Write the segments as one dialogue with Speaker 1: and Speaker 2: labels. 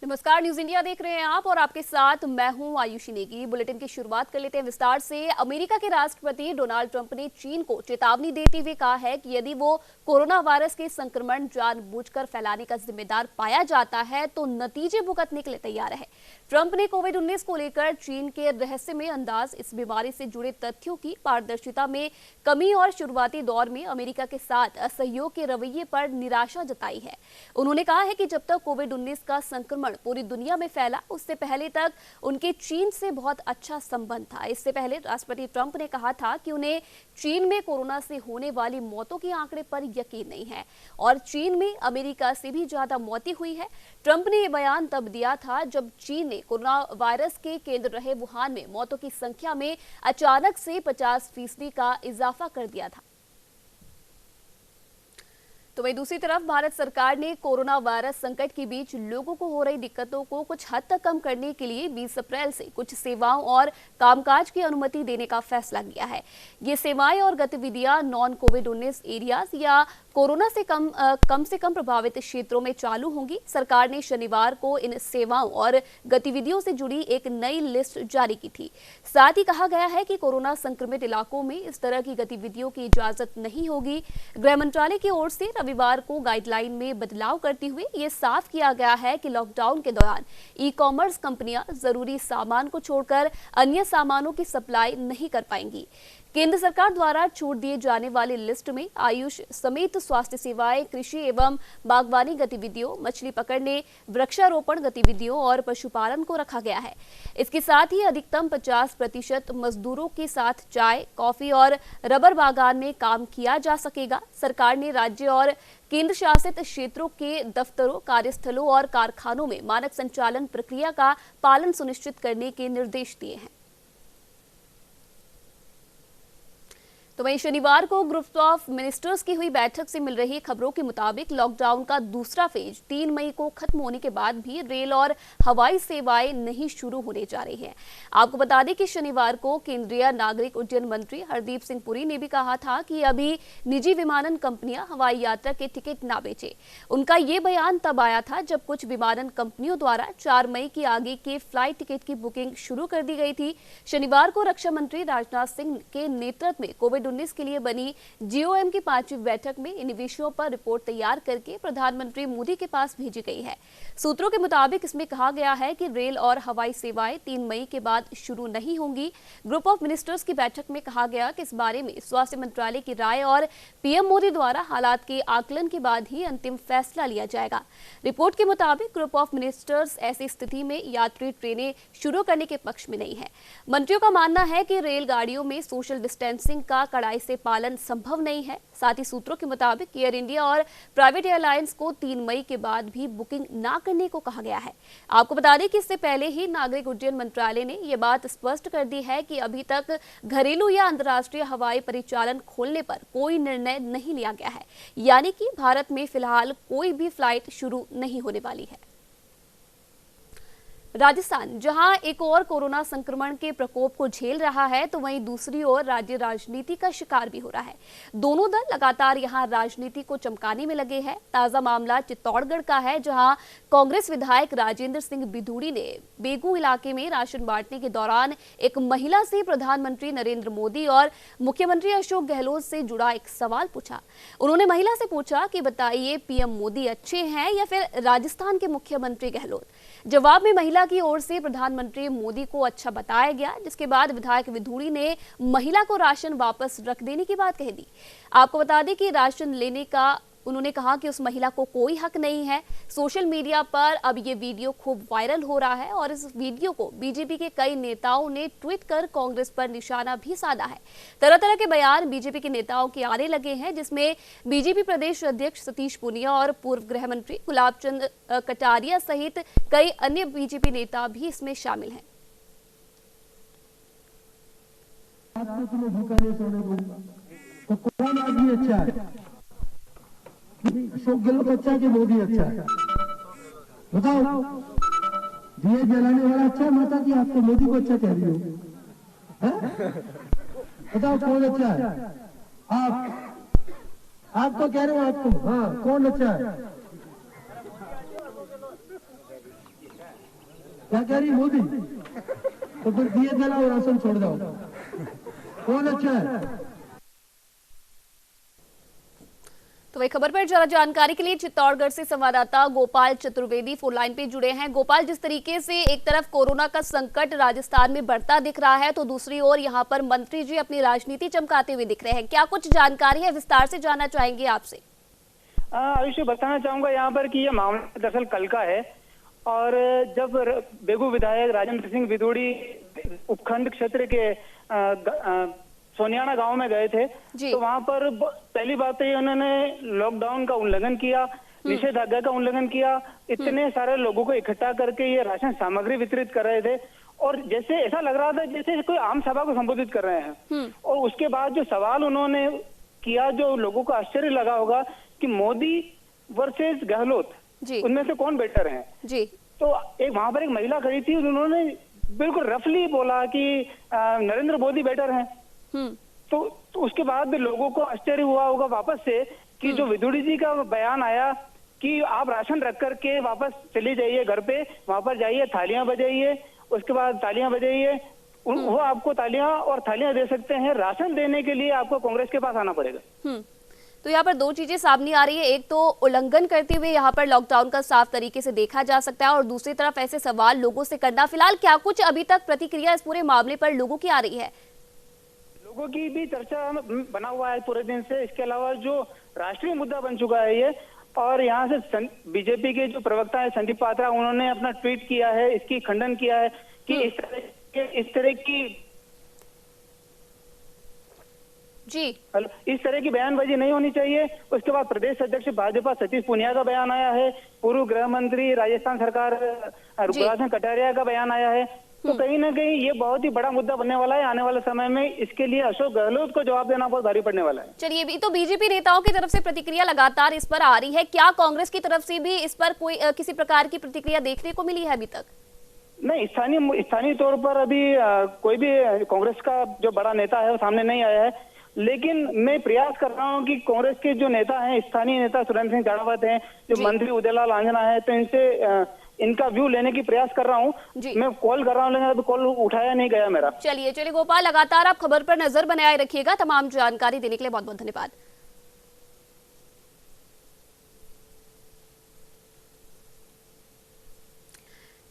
Speaker 1: नमस्कार, news India देख रहे हैं आप और आपके साथ मैं हूं आयुषी नेगी। बुलेटिन की शुरुआत कर लेते हैं विस्तार से। अमेरिका के राष्ट्रपति डोनाल्ड ट्रंप ने चीन को चेतावनी देते हुए कहा है कि यदि वो कोरोना वायरस के संक्रमण जानबूझकर फैलाने का जिम्मेदार पाया जाता है तो नतीजे भुगतने के लिए तैयार है। ट्रंप ने कोविड-19 को लेकर चीन के रहस्यमय अंदाज, इस बीमारी से जुड़े तथ्यों की पारदर्शिता में कमी और शुरुआती दौर में अमेरिका के साथ असहयोग के रवैये पर निराशा जताई है। उन्होंने कहा है कि जब तक कोविड-19 का संक्रमण पूरी दुनिया में फैला, उससे पहले तक उनके चीन से बहुत अच्छा संबंध था। इससे पहले राष्ट्रपति ट्रंप ने कहा था कि उन्हें चीन में कोरोना से होने वाली मौतों के आंकड़े पर यकीन नहीं है और चीन में अमेरिका से भी ज्यादा मौतें हुई है। ट्रंप ने यह बयान तब दिया था जब चीन ने कोरोना वायरस के केंद्र रहे वुहान में मौतों की संख्या में अचानक से 50% का इजाफा कर दिया था। तो वहीं दूसरी तरफ भारत सरकार ने कोरोना वायरस संकट के बीच लोगों को हो रही दिक्कतों को कुछ हद तक कम करने के लिए 20 अप्रैल से कुछ सेवाओं और कामकाज की अनुमति देने का फैसला किया है। ये सेवाएं और गतिविधियां नॉन कोविड-19 एरियाज या कोरोना से कम प्रभावित क्षेत्रों में चालू होंगी। सरकार ने शनिवार को इन सेवाओं और गतिविधियों से जुड़ी एक नई लिस्ट जारी की थी। साथ ही कहा गया है कि कोरोना संक्रमित इलाकों में इस तरह की गतिविधियों की इजाजत नहीं होगी। गृह मंत्रालय की ओर से रविवार को गाइडलाइन में बदलाव करते हुए ये साफ किया गया है कि लॉकडाउन के दौरान ई-कॉमर्स कंपनियां जरूरी सामान को छोड़कर अन्य सामानों की सप्लाई नहीं कर पाएंगी। केंद्र सरकार द्वारा छूट दिए जाने वाली लिस्ट में आयुष समेत स्वास्थ्य सेवाएं, कृषि एवं बागवानी गतिविधियों, मछली पकड़ने, वृक्षारोपण गतिविधियों और पशुपालन को रखा गया है। इसके साथ ही अधिकतम 50% मजदूरों के साथ चाय, कॉफी और रबर बागान में काम किया जा सकेगा। सरकार ने राज्य और केंद्र शासित क्षेत्रों के दफ्तरों, कार्यस्थलों और कारखानों में मानक संचालन प्रक्रिया का पालन सुनिश्चित करने के निर्देश दिए हैं। तो वहीं शनिवार को ग्रुप ऑफ मिनिस्टर्स की हुई बैठक से मिल रही खबरों के मुताबिक लॉकडाउन का दूसरा फेज 3 मई को खत्म होने के बाद भी रेल और हवाई सेवाएं नहीं शुरू होने जा रही हैं। आपको बता दें कि शनिवार को केंद्रीय नागरिक उड्डयन मंत्री हरदीप सिंह पुरी ने भी कहा था कि अभी निजी विमानन कंपनियां हवाई यात्रा के टिकट ना बेचे। उनका ये बयान तब आया था जब कुछ विमानन कंपनियों द्वारा 4 मई के आगे के फ्लाइट टिकट की बुकिंग शुरू कर दी गई थी। शनिवार को रक्षा मंत्री राजनाथ सिंह के नेतृत्व में कोविड-19 के लिए बनी जीओएम की 5वीं बैठक में इन विषयों पर रिपोर्ट तैयार करके प्रधानमंत्री मोदी के पास भेजी गई है। सूत्रों के मुताबिक इसमें कहा गया है कि रेल और हवाई सेवाएं 3 मई के बाद शुरू नहीं होंगी। ग्रुप ऑफ मिनिस्टर्स की बैठक में कहा गया कि इस बारे में स्वास्थ्य मंत्रालय की राय और पीएम मोदी द्वारा हालात के आकलन के बाद ही अंतिम फैसला लिया जाएगा। रिपोर्ट के मुताबिक ग्रुप ऑफ मिनिस्टर्स ऐसी स्थिति में यात्री ट्रेनें शुरू करने के पक्ष में नहीं है। मंत्रियों का मानना है कि रेलगाड़ियों में सोशल डिस्टेंसिंग का कड़ाई से पालन संभव नहीं है। साथ ही सूत्रों के मुताबिक एयर इंडिया और प्राइवेट एयरलाइंस को 3 मई के बाद भी बुकिंग ना करने को कहा गया है। आपको बता दें कि इससे पहले ही नागरिक उड्डयन मंत्रालय ने यह बात स्पष्ट कर दी है कि अभी तक घरेलू या अंतर्राष्ट्रीय हवाई परिचालन खोलने पर कोई निर्णय नहीं लिया गया है, यानी कि भारत में फिलहाल कोई भी फ्लाइट शुरू नहीं होने वाली है। राजस्थान जहां एक और कोरोना संक्रमण के प्रकोप को झेल रहा है, तो वहीं दूसरी ओर राज्य राजनीति का शिकार भी हो रहा है। दोनों दल लगातार यहां राजनीति को चमकाने में लगे हैं। ताजा मामला चित्तौड़गढ़ का है, जहां कांग्रेस विधायक राजेंद्र सिंह बिधूड़ी ने बेगू इलाके में राशन बांटने के दौरान एक महिला से प्रधानमंत्री नरेंद्र मोदी और मुख्यमंत्री अशोक गहलोत से जुड़ा एक सवाल पूछा। उन्होंने महिला से पूछा कि बताइए, पीएम मोदी अच्छे हैं या फिर राजस्थान के मुख्यमंत्री गहलोत? जवाब में महिला की ओर से प्रधानमंत्री मोदी को अच्छा बताया गया, जिसके बाद विधायक बिधूड़ी ने महिला को राशन वापस रख देने की बात कह दी। आपको बता दें कि राशन लेने का उन्होंने कहा कि उस महिला को कोई हक नहीं है। सोशल मीडिया पर अब ये वीडियो खूब वायरल हो रहा है और इस वीडियो को बीजेपी के कई नेताओं ने ट्वीट कर कांग्रेस पर निशाना भी साधा है। तरह तरह के बयान बीजेपी के नेताओं के आने लगे हैं, जिसमें बीजेपी प्रदेश अध्यक्ष सतीश पूनिया और पूर्व गृह मंत्री गुलाब चंद कटारिया सहित कई अन्य बीजेपी नेता भी इसमें शामिल हैं।
Speaker 2: तो कौन आदमी अच्छा है? अशोक गहलोत अच्छा है कि मोदी अच्छा है? बताओ। दिए जलाने वाला अच्छा है माता जी? आप तो मोदी को अच्छा कह रही हो। बताओ कौन अच्छा है? आप तो कह रहे हो आपको। हाँ, कौन अच्छा है? क्या कह रही मोदी? तो फिर दिए जलाओ, राशन छोड़ जाओ। कौन अच्छा है?
Speaker 1: तो वही खबर पर जरा जानकारी के लिए चित्तौड़गढ़ से संवाददाता गोपाल चतुर्वेदी फोन लाइन पे जुड़े हैं। गोपाल, जिस तरीके से एक तरफ कोरोना का संकट राजस्थान में बढ़ता दिख रहा है, तो दूसरी ओर यहां पर मंत्री जी अपनी राजनीति चमकाते हुए दिख रहे हैं, क्या कुछ जानकारी है, विस्तार से जानना चाहेंगे आपसे।
Speaker 3: आयुष, बताना चाहूंगा यहाँ पर कि यह मामला दरअसल कल का है और जब बेगू विधायक राजेंद्र सिंह विदुड़ी उपखंड क्षेत्र के सोनियाना गांव में गए थे, तो वहां पर पहली बात तो उन्होंने लॉकडाउन का उल्लंघन किया, निषेधाज्ञा का उल्लंघन किया, इतने सारे लोगों को इकट्ठा करके ये राशन सामग्री वितरित कर रहे थे और जैसे ऐसा लग रहा था जैसे कोई आम सभा को संबोधित कर रहे हैं। और उसके बाद जो सवाल उन्होंने किया, जो लोगों को आश्चर्य लगा होगा कि मोदी वर्सेस गहलोत, उनमें से कौन बेटर है जी। तो एक वहां पर एक महिला खड़ी थी, उन्होंने बिल्कुल रफली बोला कि नरेंद्र मोदी बेटर हैं। तो उसके बाद लोगों को आश्चर्य हुआ होगा वापस से कि जो विदुड़ी जी का बयान आया कि आप राशन रख करके वापस चले जाइए घर पे, वहां पर जाइए, थालियां बजाइए, उसके बाद तालियां बजाइए, वो आपको तालियां और थालियां दे सकते हैं, राशन देने के लिए आपको कांग्रेस के पास आना पड़ेगा।
Speaker 1: तो यहाँ पर दो चीजें सामने आ रही है, एक तो उल्लंघन करते हुए यहाँ पर लॉकडाउन का साफ तरीके से देखा जा सकता है और दूसरी तरफ ऐसे सवाल लोगों से करना। फिलहाल क्या कुछ अभी तक प्रतिक्रिया इस पूरे मामले पर लोगों की आ रही है?
Speaker 3: लोगों की भी चर्चा बना हुआ है पूरे दिन से। इसके अलावा जो राष्ट्रीय मुद्दा बन चुका है ये, और यहाँ से बीजेपी के जो प्रवक्ता है संदीप पात्रा, उन्होंने अपना ट्वीट किया है, इसकी खंडन किया है कि इस तरह की बयानबाजी नहीं होनी चाहिए। उसके बाद प्रदेश अध्यक्ष भाजपा सतीश पूनिया का बयान आया है, पूर्व गृह मंत्री राजस्थान सरकार गुलाब कटारिया का बयान आया है। तो कहीं ना कहीं ये बहुत ही बड़ा मुद्दा बनने वाला है आने वाले समय में। इसके लिए अशोक गहलोत को जवाब देना बहुत भारी पड़ने वाला है।
Speaker 1: चलिए, भी तो बीजेपी नेताओं की तरफ से प्रतिक्रिया लगातार इस पर आ रही है, क्या कांग्रेस की तरफ से भी इस पर कोई किसी प्रकार की प्रतिक्रिया देखने को मिली है अभी तक?
Speaker 3: नहीं, स्थानीय तौर पर अभी कोई भी कांग्रेस का जो बड़ा नेता है वो सामने नहीं आया है, लेकिन मैं प्रयास कर रहा हूं कि कांग्रेस के जो नेता हैं, स्थानीय नेता सुरेंद्र सिंह जाड़ावत हैं, जो मंत्री उदयलाल आंजना है, तो इनसे इनका व्यू लेने की प्रयास कर रहा हूं। मैं कॉल कर रहा हूं, लेकिन अभी कॉल उठाया नहीं गया मेरा।
Speaker 1: चलिए गोपाल, लगातार आप खबर पर नजर बनाए रखिएगा। तमाम जानकारी देने के लिए बहुत बहुत धन्यवाद।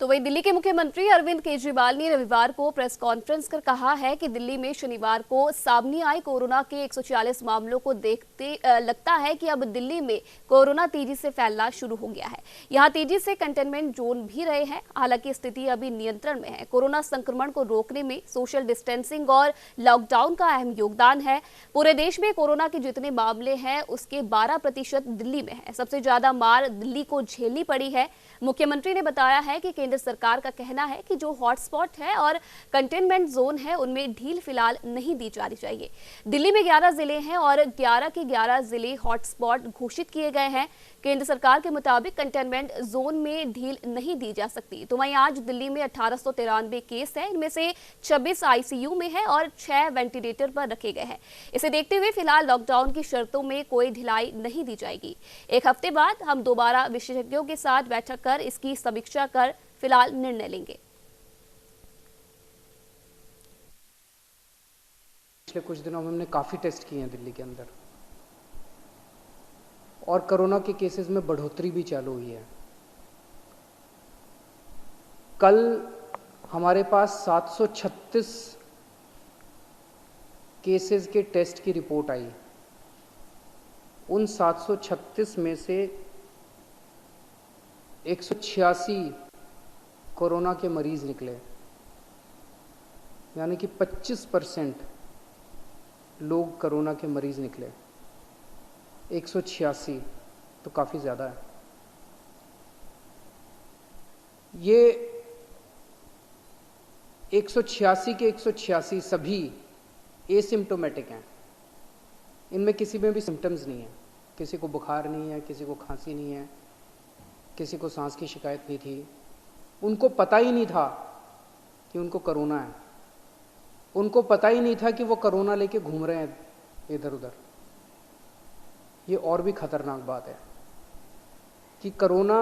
Speaker 1: तो वही दिल्ली के मुख्यमंत्री अरविंद केजरीवाल ने रविवार को प्रेस कॉन्फ्रेंस कर कहा है कि दिल्ली में शनिवार को सामने आए कोरोना के 146 मामलों को देखते लगता है कि अब दिल्ली में कोरोना तेजी से फैलना शुरू हो गया है। यहां तेजी से कंटेनमेंट जोन भी रहे हैं, हालांकि स्थिति अभी नियंत्रण में है। कोरोना संक्रमण को रोकने में सोशल डिस्टेंसिंग और लॉकडाउन का अहम योगदान है। पूरे देश में कोरोना के जितने मामले हैं उसके 12% दिल्ली में है। सबसे ज्यादा मार दिल्ली को झेलनी पड़ी है। मुख्यमंत्री ने बताया है कि केंद्र सरकार का कहना है कि जो हॉटस्पॉट है और कंटेनमेंट जोन है उनमें ढील फिलहाल नहीं दी जानी चाहिए। दिल्ली में 11 जिले हैं और 11 के 11 जिले हॉटस्पॉट घोषित किए गए हैं। केंद्र सरकार के मुताबिक कंटेनमेंट जोन में ढील नहीं दी जा सकती। तो वहीं आज दिल्ली में 1893 केस है, इनमें से 26 आईसीयू में है और 6 वेंटिलेटर पर रखे गए हैं। इसे देखते हुए फिलहाल लॉकडाउन की शर्तों में कोई ढिलाई नहीं दी जाएगी। एक हफ्ते बाद हम दोबारा विशेषज्ञों के साथ बैठक कर इसकी समीक्षा कर फिलहाल निर्णय लेंगे।
Speaker 4: पिछले कुछ दिनों में हमने काफ़ी टेस्ट किए हैं दिल्ली के अंदर और कोरोना के केसेस में बढ़ोतरी भी चालू हुई है। कल हमारे पास 736 केसेस के टेस्ट की रिपोर्ट आई। उन 736 में से 186 कोरोना के मरीज निकले, यानी कि 25% लोग कोरोना के मरीज निकले। 186 तो काफ़ी ज़्यादा है। ये 186 के 186 सभी एसिम्प्टोमेटिक हैं। इनमें किसी में भी सिम्टम्स नहीं है, किसी को बुखार नहीं है, किसी को खांसी नहीं है, किसी को सांस की शिकायत नहीं थी। उनको पता ही नहीं था कि उनको कोरोना है, उनको पता ही नहीं था कि वो कोरोना लेके घूम रहे हैं इधर उधर। ये और भी खतरनाक बात है कि कोरोना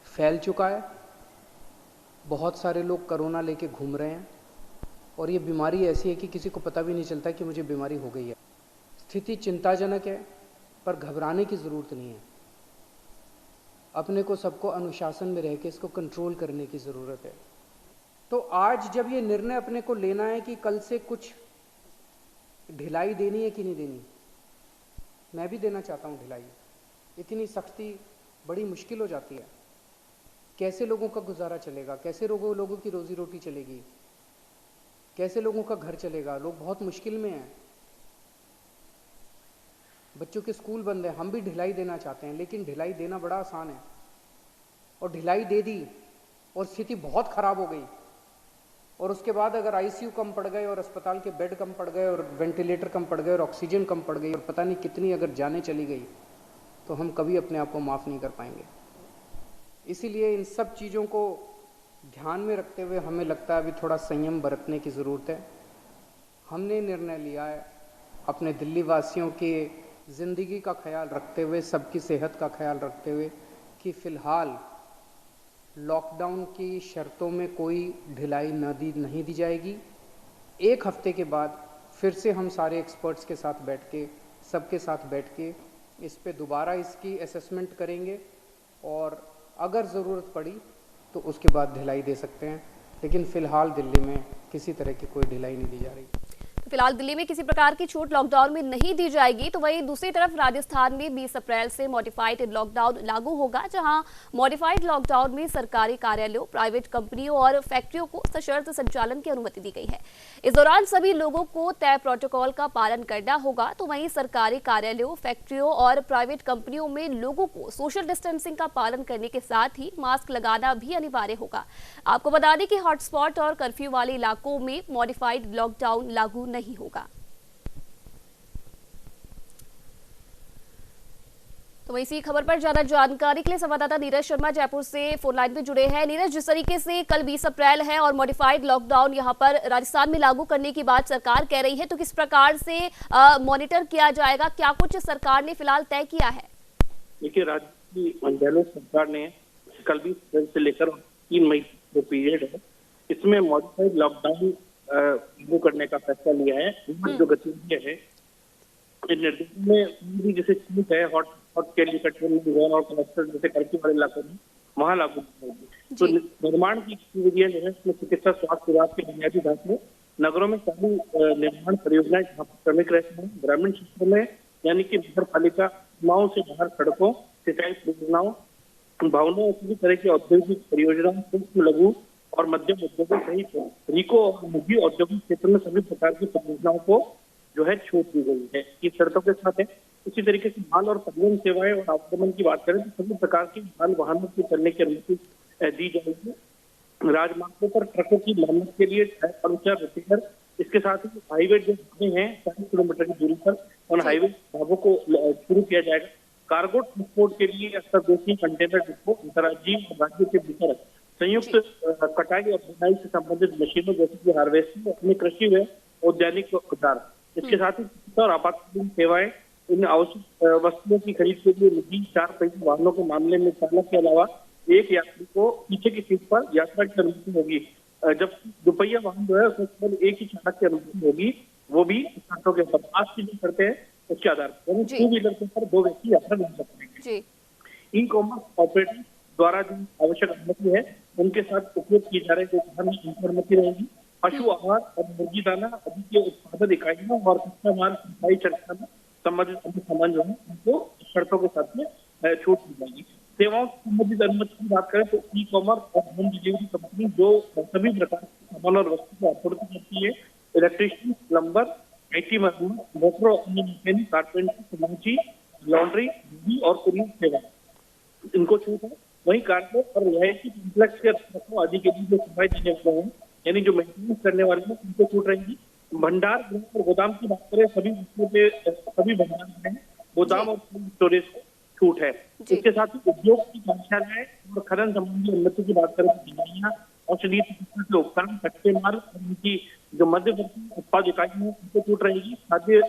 Speaker 4: फैल चुका है बहुत सारे लोग कोरोना लेके घूम रहे हैं और ये बीमारी ऐसी है कि किसी को पता भी नहीं चलता कि मुझे बीमारी हो गई है। स्थिति चिंताजनक है, पर घबराने की ज़रूरत नहीं है। अपने को सबको अनुशासन में रह के इसको कंट्रोल करने की ज़रूरत है। तो आज जब ये निर्णय अपने को लेना है कि कल से कुछ ढिलाई देनी है कि नहीं देनी, मैं भी देना चाहता हूँ ढिलाई। इतनी सख्ती बड़ी मुश्किल हो जाती है। कैसे लोगों का गुजारा चलेगा, कैसे लोगों की रोजी रोटी चलेगी, कैसे लोगों का घर चलेगा। लोग बहुत मुश्किल में हैं। बच्चों के स्कूल बंद है। हम भी ढिलाई देना चाहते हैं, लेकिन ढिलाई देना बड़ा आसान है। और ढिलाई दे दी और स्थिति बहुत खराब हो गई, और उसके बाद अगर आईसीयू कम पड़ गए और अस्पताल के बेड कम पड़ गए और वेंटिलेटर कम पड़ गए और ऑक्सीजन कम पड़ गई और पता नहीं कितनी अगर जानें चली गई, तो हम कभी अपने आप को माफ़ नहीं कर पाएंगे। इसीलिए इन सब चीज़ों को ध्यान में रखते हुए हमें लगता है अभी थोड़ा संयम बरतने की ज़रूरत है। हमने निर्णय लिया है अपने दिल्ली वासियों के ज़िंदगी का ख्याल रखते हुए, सबकी सेहत का ख्याल रखते हुए, कि फ़िलहाल लॉकडाउन की शर्तों में कोई ढिलाई नहीं दी जाएगी। एक हफ्ते के बाद फिर से हम सारे एक्सपर्ट्स के साथ बैठ के, सबके साथ बैठ के इस पे दोबारा इसकी असेसमेंट करेंगे, और अगर ज़रूरत पड़ी तो उसके बाद ढिलाई दे सकते हैं। लेकिन फ़िलहाल दिल्ली में किसी तरह की कोई ढिलाई नहीं दी जा रही।
Speaker 1: फिलहाल दिल्ली में किसी प्रकार की छूट लॉकडाउन में नहीं दी जाएगी। तो वहीं दूसरी तरफ राजस्थान में 20 अप्रैल से मॉडिफाइड लॉकडाउन लागू होगा, जहां मॉडिफाइड लॉकडाउन में सरकारी कार्यालयों, प्राइवेट कंपनियों और फैक्ट्रियों को सशर्त संचालन की अनुमति दी गई है। इस दौरान सभी लोगों को तय प्रोटोकॉल का पालन करना होगा। तो वहीं सरकारी कार्यालयों, फैक्ट्रियों और प्राइवेट कंपनियों में लोगों को सोशल डिस्टेंसिंग का पालन करने के साथ ही मास्क लगाना भी अनिवार्य होगा। आपको बता दें कि हॉटस्पॉट और कर्फ्यू वाले इलाकों में मॉडिफाइड लॉकडाउन लागू नहीं होगा। तो वहीं इसी खबर पर ज्यादा जानकारी के लिए संवाददाता नीरज शर्मा जयपुर से फोन लाइन पे जुड़े हैं। नीरज, जिस तरीके से कल 20 अप्रैल है और मॉडिफाइड लॉकडाउन यहां पर राजस्थान में लागू करने की बात सरकार कह रही है, तो किस प्रकार से मॉनिटर किया जाएगा? क्या कुछ सरकार ने फिलहाल तय किया है?
Speaker 5: देखिए, राज्य की मंडल सरकार ने कल 20 अप्रैल से लेकर 3 मई जो पीरियड है, इसमें मॉडिफाइड लॉकडाउन लागू करने का फैसला लिया है। जो गतिविधियां है इन निर्देशों में जैसे छूट है हॉट के लिए कंट्रोल जोन और क्लस्टर जैसे कर्फ्यू वाले इलाकों में वहां लागू होगी। तो निर्माण की गतिविधियां जो है उसमें चिकित्सा स्वास्थ्य विभाग के बुनियादी ढांचे, नगरों में चालू निर्माण परियोजनाएं जहाँ पर श्रमिक रहते हैं, ग्रामीण क्षेत्रों में यानी कि नगर पालिका सीमाओं से बाहर सड़कों, सिंचाई परियोजनाओं, भवनों, किसी तरह की औद्योगिक परियोजनाओं, सूक्ष्म लघु और मध्यम उद्योगों सहित रिको और निजी औद्योगिक क्षेत्र में सभी प्रकार की परियोजनाओं को जो है छूट दी गई है। ये शर्तों के साथ है। इसी तरीके से माल और परिवहन सेवाएं और आवागमन की बात करें तो सभी प्रकार के माल वाहनों की करने की अनुमति दी जाएगी। राजमार्गों पर ट्रकों की मरम्मत के लिए पंक्चर, रिपेयर, इसके साथ ही हाईवे जो हैं 40 किलोमीटर की दूरी पर उन हाईवे ढाबों को शुरू किया जाएगा। कार्गो ट्रांसपोर्ट के लिए अंतर्देशीय कंटेनर डिपो, अंतर्राज्यीय और राज्य के भीतर संयुक्त कटाई और बुनाई से संबंधित मशीनों जैसे कि हार्वेस्टिंग, अपने कृषि व औद्यानिक औजार, इसके साथ ही और आपातकालीन सेवाएं, इन आवश्यक वस्तुओं की खरीद के लिए निजी 4 पहिया वाहनों के मामले में चालक के अलावा एक यात्री को पीछे की सीट पर यात्रा की अनुमति होगी। जब दुपहिया वाहन जो है उसमें केवल एक ही चालक की अनुमति होगी, वो भी शर्तों के ऊपर। आज की जो शर्तें हैं उसके आधार पर 2 व्हीलर के ऊपर 2 व्यक्ति यात्रा नहीं कर पाएंगे। ई कॉमर्स ऑपरेटर द्वारा जो आवश्यक अनुमति है उनके साथ उपयोग की जा रही जो अनुमति रहेगी। पशु आहार और मुर्गी दाना आदि के उत्पादन इकाइयों और कच्चा माल सिंचाई चर्चा में संबंधित अन्य सामान जो है उनको शर्तों के साथ में छूट दी जाएगी। सेवाओं से संबंधित अनुमति की बात करें तो ई कॉमर्स और होम डिलीवरी कंपनी जो सभी प्रकार के सामान और वस्तु की आपूर्ति करती है, इलेक्ट्रिशियन, प्लम्बर, IT मरम्मत, मोटर और अन्य मैकेनिक, कारपेंटर, समाची, लॉन्ड्री और कुरियर सेवा, इनको छूट है। वहीं कार्गो और रिहायशी कॉम्प्लेक्स के रखरखाव आदि के लिए जो सफाई देने वाले हैं यानी जो मेंटेनेंस करने वाले हैं उनको छूट रहेगी। भंडार गृह और गोदाम की बात करें सभी सभी भंडार में गोदाम और स्टोरेज को छूट है। इसके साथ ही उद्योग की कार्यशालाएं और खनन संबंधी अनुमति की बात करें तो दवाइयां, औषधीय चिकित्सा के उपकरण, कच्चे माल और उनकी जो मध्यवर्ती उत्पाद इकाइयां हैं उनको छूट रहेगी। खाद्य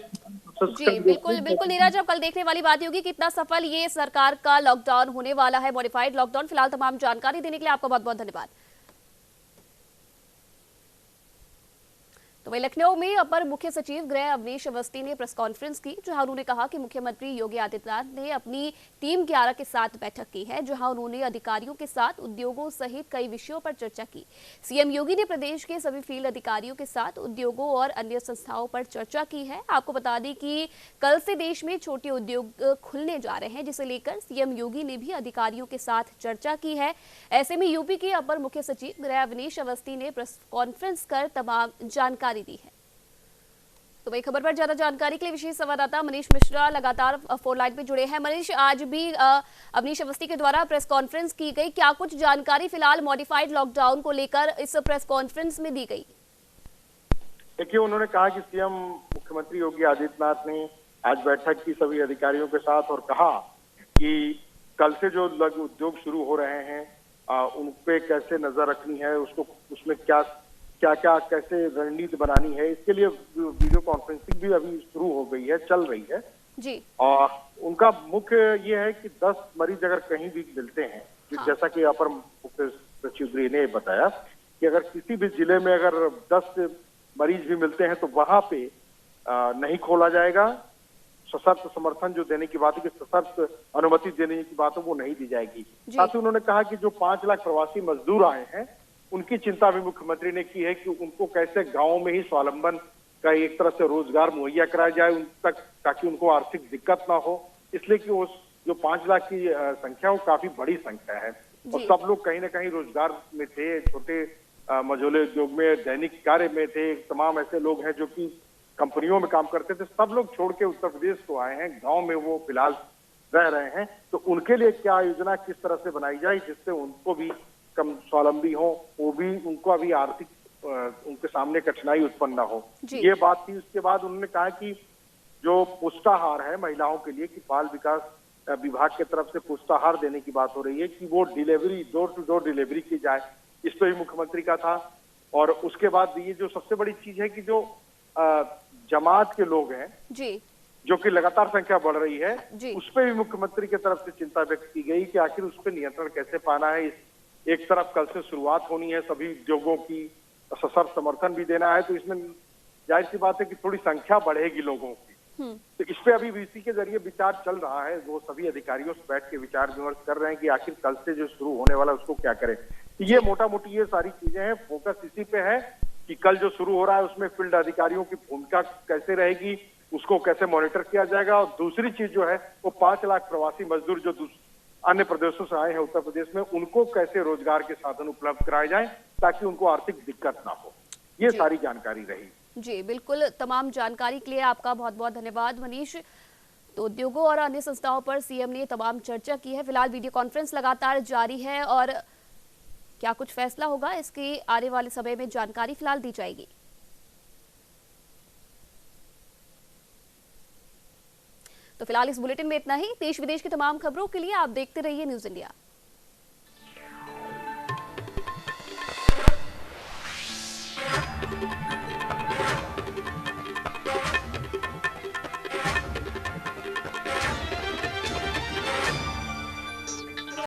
Speaker 1: जी बिल्कुल बिल्कुल नीरज, अब कल देखने वाली बात होगी कितना सफल ये सरकार का लॉकडाउन होने वाला है, मॉडिफाइड लॉकडाउन। फिलहाल तमाम जानकारी देने के लिए आपका बहुत बहुत धन्यवाद। तो वहीं लखनऊ में अपर मुख्य सचिव गृह अवनीश अवस्थी ने प्रेस कॉन्फ्रेंस की, जहां उन्होंने कहा कि मुख्यमंत्री योगी आदित्यनाथ ने अपनी टीम 11 के साथ बैठक की है, जहां उन्होंने अधिकारियों के साथ उद्योगों सहित कई विषयों पर चर्चा की। सीएम योगी ने प्रदेश के सभी फील्ड अधिकारियों के साथ उद्योगों और अन्य संस्थाओं पर चर्चा की है। आपको बता दें कि कल से देश में छोटे उद्योग खुलने जा रहे हैं, जिसे लेकर सीएम योगी ने भी अधिकारियों के साथ चर्चा की है। ऐसे में यूपी के अपर मुख्य सचिव गृह अवनीश अवस्थी ने प्रेस कॉन्फ्रेंस कर तमाम जानकारी दी है। तो वही खबर पर ज्यादा जानकारी के लिए विशेष संवाददाता मनीष मिश्रा लगातार फोन लाइन पे जुड़े हैं। मनीष, आज भी अवनीश अवस्थी के द्वारा प्रेस कॉन्फ्रेंस की गई, क्या कुछ जानकारी फिलहाल मॉडिफाइड लॉकडाउन को लेकर इस प्रेस कॉन्फ्रेंस में दी गई?
Speaker 6: देखिए, उन्होंने कहा कि सीएम मुख्यमंत्री योगी आदित्यनाथ ने आज बैठक की सभी अधिकारियों के साथ और कहा कि कल से जो लघु उद्योग शुरू हो रहे हैं उन पे कैसे नजर रखनी है, उसमें क्या कैसे रणनीति बनानी है, इसके लिए वीडियो कॉन्फ्रेंसिंग भी अभी शुरू हो गई है, चल रही है
Speaker 1: जी।
Speaker 6: और उनका मुख्य ये है कि 10 मरीज अगर कहीं भी मिलते हैं, हाँ। जैसा कि अपर मुख्य सचिव गृह ने बताया कि अगर किसी भी जिले में अगर 10 मरीज भी मिलते हैं तो वहां पे नहीं खोला जाएगा। सशर्त समर्थन जो देने की बात है, कि सशर्त अनुमति देने की बात है, वो नहीं दी जाएगी। साथ ही उन्होंने कहा कि जो 5 लाख प्रवासी मजदूर आए हैं उनकी चिंता भी मुख्यमंत्री ने की है कि उनको कैसे गांव में ही स्वावलंबन का एक तरह से रोजगार मुहैया कराया जाए उन तक, ताकि उनको आर्थिक दिक्कत ना हो। इसलिए कि उस जो 5 लाख की संख्या वो काफी बड़ी संख्या है और सब लोग कहीं ना कहीं रोजगार में थे, छोटे मझोले उद्योग में, दैनिक कार्य में थे। तमाम ऐसे लोग हैं जो कि कंपनियों में काम करते थे, सब लोग छोड़ के उत्तर प्रदेश को आए हैं, गांव में वो फिलहाल रह रहे हैं। तो उनके लिए क्या योजना किस तरह से बनाई जाए जिससे उनको भी कम स्वावलंबी हो, वो भी उनको अभी आर्थिक उनके सामने कठिनाई उत्पन्न ना हो, ये बात थी। उसके बाद उन्होंने कहा कि जो पुष्टाहार है महिलाओं के लिए, कि बाल विकास विभाग की तरफ से पुष्टाहार देने की बात हो रही है, कि वो delivery door to door delivery की जाए, इस पर भी मुख्यमंत्री का था। और उसके बाद ये जो सबसे बड़ी चीज है कि जो जमात के लोग हैं जी, जो कि लगातार संख्या बढ़ रही है, उस पर भी मुख्यमंत्री की तरफ से चिंता व्यक्त की गई कि आखिर उस पर नियंत्रण कैसे पाना है। एक तरफ कल से शुरुआत होनी है, सभी उद्योगों की सशर्त समर्थन भी देना है, तो इसमें जाहिर सी बात है कि थोड़ी संख्या बढ़ेगी लोगों की। तो इस पे अभी वीसी के जरिए विचार चल रहा है, वो सभी अधिकारियों से बैठ के विचार विमर्श कर रहे हैं कि आखिर कल से जो शुरू होने वाला है उसको क्या करें। ये मोटा मोटी ये सारी चीजें हैं, फोकस इसी पे है कि कल जो शुरू हो रहा है उसमें फील्ड अधिकारियों की भूमिका कैसे रहेगी, उसको कैसे मॉनिटर किया जाएगा। और दूसरी चीज जो है वो 5 लाख प्रवासी मजदूर जो अन्य प्रदेशों से आए हैं उत्तर प्रदेश में, उनको कैसे रोजगार के साधन उपलब्ध कराए जाएं ताकि उनको आर्थिक दिक्कत ना हो। ये सारी जानकारी रही।
Speaker 1: जी बिल्कुल, तमाम जानकारी के लिए आपका बहुत बहुत धन्यवाद मनीष। तो उद्योगों और अन्य संस्थाओं पर सीएम ने तमाम चर्चा की है। फिलहाल वीडियो कॉन्फ्रेंस लगातार जारी है और क्या कुछ फैसला होगा इसकी आने वाले समय में जानकारी फिलहाल दी जाएगी। तो फिलहाल इस बुलेटिन में इतना ही। देश विदेश की तमाम खबरों के लिए आप देखते रहिए न्यूज़ इंडिया।